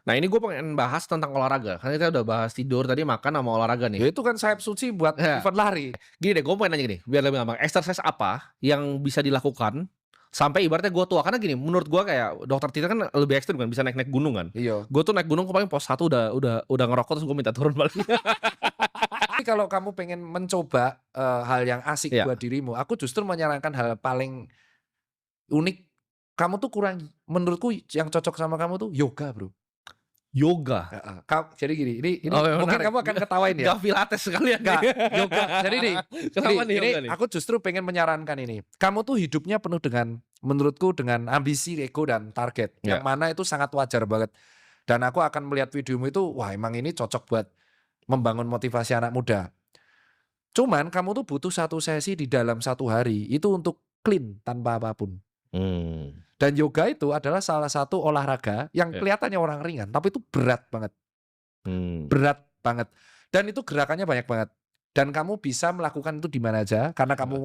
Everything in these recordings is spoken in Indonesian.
Nah ini gue pengen bahas tentang olahraga, kan kita udah bahas tidur tadi, makan sama olahraga Ya nih. itu kan sayap suci buat Ya, event lari. gini deh gue pengen nanya gini, biar lebih gampang, exercise apa yang bisa dilakukan sampai ibaratnya gue tua? Karena gini, menurut gue kayak dokter Tirta kan lebih ekstrem kan, bisa naik-naik gunung kan. Iya. Gue tuh naik gunung paling pos 1 udah ngerokok terus gue minta turun balik. Tapi kalau kamu pengen mencoba, hal yang asik Iya, buat dirimu, aku justru menyarankan hal paling unik, kamu tuh kurang menurutku yang cocok sama kamu tuh yoga, Bro. yoga. Heeh. Jadi gini, ini Oh, yang mungkin menarik. kamu akan ketawain ya. Nggak pilates sekalian nih. Enggak, yoga. Jadi nih, Kenapa nih ini yoga nih? aku justru pengen menyarankan ini. Kamu tuh hidupnya penuh dengan menurutku dengan ambisi, ego, dan target. Yang Ya, mana itu sangat wajar banget. Dan aku akan melihat videomu itu, wah emang ini cocok buat membangun motivasi anak muda. Cuman kamu tuh butuh satu sesi di dalam satu hari, itu untuk clean tanpa apapun. mmm, Dan yoga itu adalah salah satu olahraga yang ya, kelihatannya orang ringan, tapi itu berat banget. mmm, Berat banget. Dan itu gerakannya banyak banget. Dan kamu bisa melakukan itu di mana aja karena heeh, kamu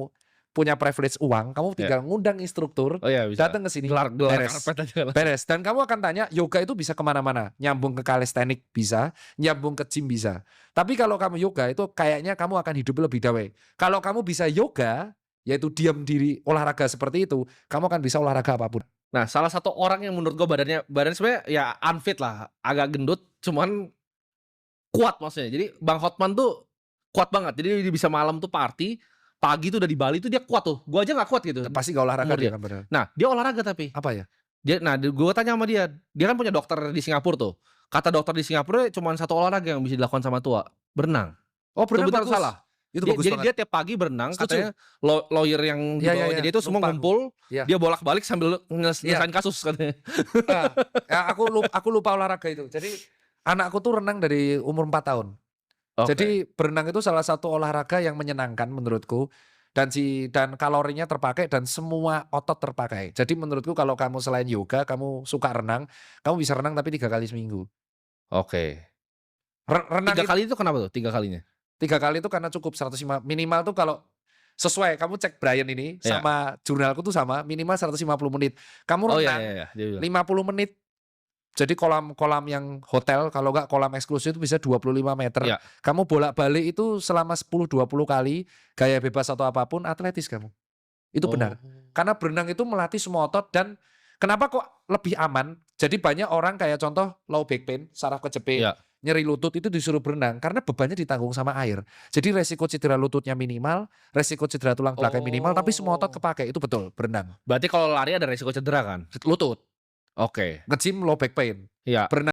punya privilege uang, kamu ya. tinggal ngundang instruktur, Oh ya bisa, datang ke sini, gelar gelar beres. karpet aja langsung. Beres. Dan kamu akan tanya, yoga itu bisa kemana mana. Nyambung ke calisthenics bisa, nyambung ke gym bisa. Tapi kalau kamu yoga itu kayaknya kamu akan hidup lebih damai. Kalau kamu bisa yoga, yaitu diam diri olahraga seperti itu, kamu akan bisa olahraga apapun. Nah, salah satu orang yang menurut gue badannya sebenarnya ya unfit lah, agak gendut, cuman kuat maksudnya. Jadi Bang Hotman tuh kuat banget. Jadi dia bisa malam tuh party, pagi tuh udah di Bali tuh dia kuat tuh. Gua aja nggak kuat gitu Pasti gak olahraga umur dia dia. kan padahal. Nah, dia olahraga tapi. Apa ya? Gua tanya sama dia kan punya dokter di Singapura tuh. Kata dokter di Singapura cuman satu olahraga yang bisa dilakukan sama tua, berenang. Oh Itu berenang bener atau bagus. salah? Itu bagus Jadi banget. dia tiap pagi berenang Setuju. katanya lawyer yang di Iya iya bawahnya iya, dia itu semua lupa aku. ngumpul, Iya. dia bolak-balik sambil Iya. nyelesain kasus katanya. Heeh. Ya aku lupa olahraga itu. Jadi anakku tuh renang dari umur 4 tahun. Oke. Jadi berenang itu salah satu olahraga yang menyenangkan menurutku dan kalorinya terpakai dan semua otot terpakai. Jadi menurutku kalau kamu selain yoga, kamu suka renang, kamu bisa renang tapi 3 kali seminggu. Oke. Renang 3 itu kali itu kenapa tuh 3 kalinya? 3 kali itu karena cukup 105 minimal tuh kalau sesuai kamu cek Brian ini Iya. sama jurnalku tuh sama, minimal 150 menit. Kamu Oh, renang iya, dia bilang. 50 menit. Jadi kolam yang hotel kalau nggak kolam eksklusif itu bisa 25 meter. Iya. Kamu bolak-balik itu selama 10, 20 kali, gaya bebas atau apapun, atletis kamu. Itu Oh. benar. Karena berenang itu melatih semua otot dan kenapa kok lebih aman? Jadi banyak orang kayak contoh low back pain, saraf kejepit, Iya. nyeri lutut itu disuruh berenang karena bebannya ditanggung sama air. Jadi resiko cedera lututnya minimal, resiko cedera tulang belakang minimal, tapi semua otot Oh. kepakai. Itu betul, berenang. Berarti kalau lari ada resiko cedera kan? Lutut, Oke. nge-gym low back pain. Iya. Berenang